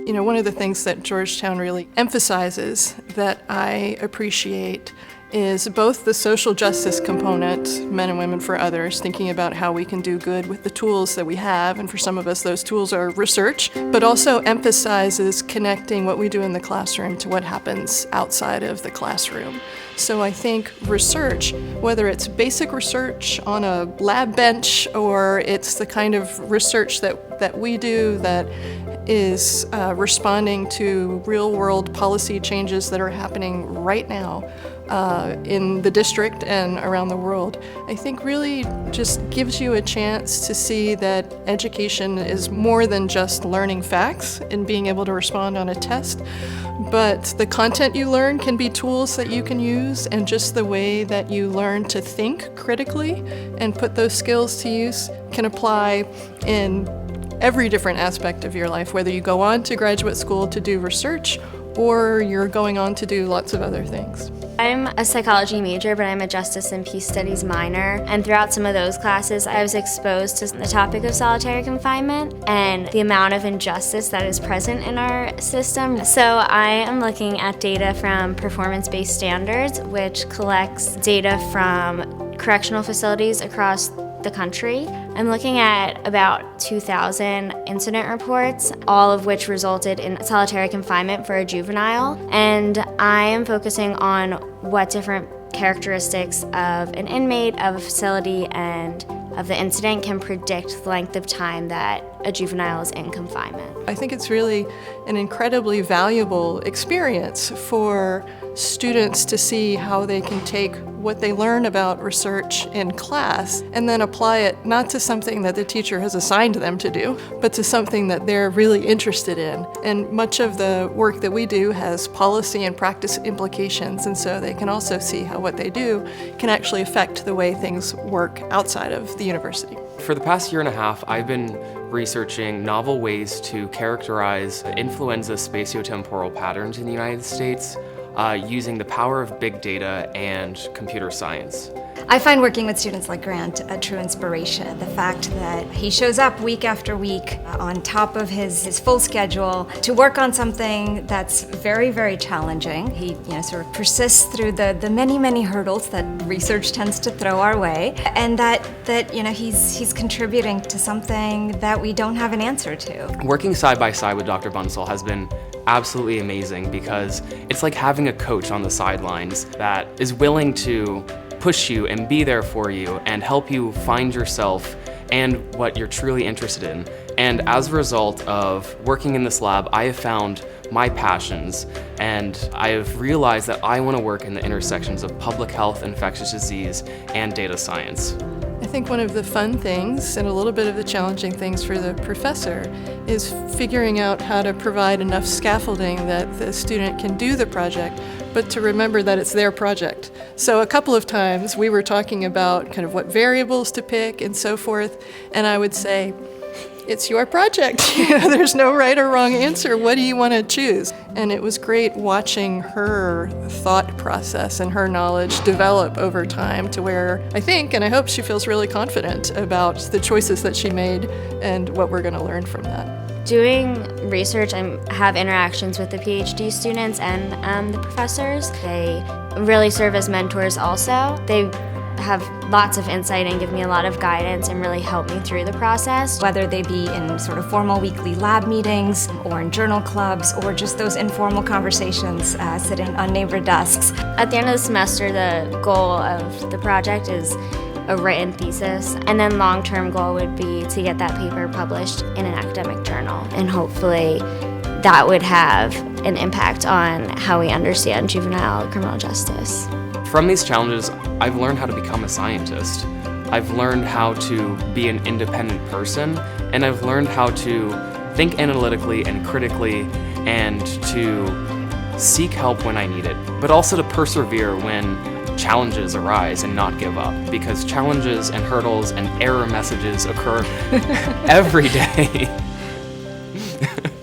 You know, one of the things that Georgetown really emphasizes that I appreciate is both the social justice component, men and women for others, thinking about how we can do good with the tools that we have, and for some of us those tools are research, but also emphasizes connecting what we do in the classroom to what happens outside of the classroom. So I think research, whether it's basic research on a lab bench or it's the kind of research that we do that is responding to real-world policy changes that are happening right now in the district and around the world, I think really just gives you a chance to see that education is more than just learning facts and being able to respond on a test, but the content you learn can be tools that you can use, and just the way that you learn to think critically and put those skills to use can apply in every different aspect of your life, whether you go on to graduate school to do research or you're going on to do lots of other things. I'm a psychology major, but I'm a justice and peace studies minor, and throughout some of those classes I was exposed to the topic of solitary confinement and the amount of injustice that is present in our system. So I am looking at data from performance-based standards, which collects data from correctional facilities across the country. I'm looking at about 2,000 incident reports, all of which resulted in solitary confinement for a juvenile, and I am focusing on what different characteristics of an inmate, of a facility, and of the incident can predict the length of time that a juvenile is in confinement. I think it's really an incredibly valuable experience for students to see how they can take what they learn about research in class and then apply it not to something that the teacher has assigned them to do, but to something that they're really interested in. And much of the work that we do has policy and practice implications, and so they can also see how what they do can actually affect the way things work outside of the university. For the past year and a half, I've been researching novel ways to characterize influenza spatiotemporal patterns in the United States using the power of big data and computer science. I find working with students like Grant a true inspiration. The fact that he shows up week after week on top of his full schedule to work on something that's very, very challenging. He sort of persists through the many, many hurdles that research tends to throw our way, and that he's contributing to something that we don't have an answer to. Working side by side with Dr. Bunsell has been absolutely amazing because it's like having a coach on the sidelines that is willing to push you and be there for you and help you find yourself and what you're truly interested in. And as a result of working in this lab, I have found my passions, and I have realized that I want to work in the intersections of public health, infectious disease, and data science. I think one of the fun things and a little bit of the challenging things for the professor is figuring out how to provide enough scaffolding that the student can do the project, but to remember that it's their project. So a couple of times we were talking about kind of what variables to pick and so forth, and I would say, it's your project. There's no right or wrong answer. What do you want to choose? And it was great watching her thought process and her knowledge develop over time to where I think, and I hope she feels really confident about the choices that she made and what we're going to learn from that. Doing research, I have interactions with the PhD students and the professors. They really serve as mentors also. They have lots of insight and give me a lot of guidance and really help me through the process. Whether they be in sort of formal weekly lab meetings or in journal clubs or just those informal conversations sitting on neighbor desks. At the end of the semester, the goal of the project is a written thesis, and then long-term goal would be to get that paper published in an academic journal, and hopefully that would have an impact on how we understand juvenile criminal justice. From these challenges, I've learned how to become a scientist. I've learned how to be an independent person, and I've learned how to think analytically and critically and to seek help when I need it, but also to persevere when challenges arise and not give up, because challenges and hurdles and error messages occur every day.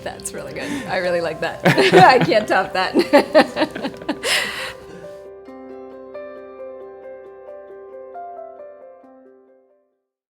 That's really good. I really like that. I can't top that.